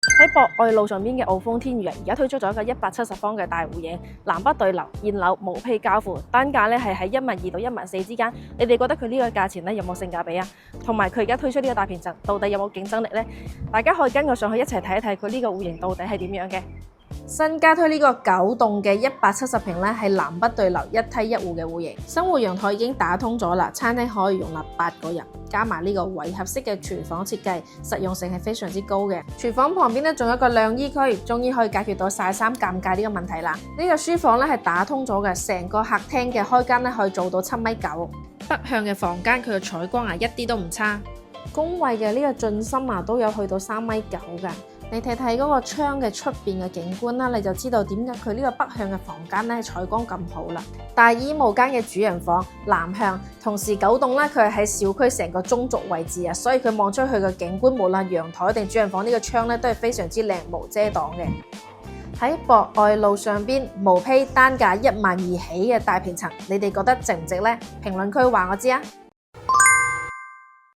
喺博愛路上邊嘅傲風天娛而家推出咗一個170方嘅大戶型，南北對流，現樓無坯交付，單價咧係喺12000到14000之間。你哋覺得佢呢個價錢咧有冇性價比啊？同埋佢而家推出呢個大平層，到底有冇競爭力呢？大家可以跟我上去一齊睇一睇佢呢個戶型到底係點樣嘅。新加推呢個9棟嘅170平咧，係南北對流一梯一戶嘅戶型，生活陽台已經打通咗啦，餐廳可以容納8個人，加埋呢個圍合式嘅廚房設計，實用性係非常之高嘅。廚房旁邊咧仲有一個晾衣區，終於可以解決到曬衫尷尬呢個問題啦。呢個書房咧係打通咗嘅，成個客廳嘅開間咧可以做到7.9米，北向嘅房間佢嘅採光啊一啲都唔差，工位嘅呢個進深啊都有去到3.9米㗎。你睇睇嗰個窗嘅出邊嘅景觀啦，你就知道點解佢呢個北向嘅房間咧採光咁好啦。大衣帽間嘅主人房南向，同時9棟咧佢係喺小區成個中軸位置啊，所以佢望出去嘅景觀，無論陽台定主人房呢個窗咧都係非常之靚，無遮擋嘅。喺博愛路上邊無坯單價12000起嘅大平層，你哋覺得值唔值呢？評論區話我知啊！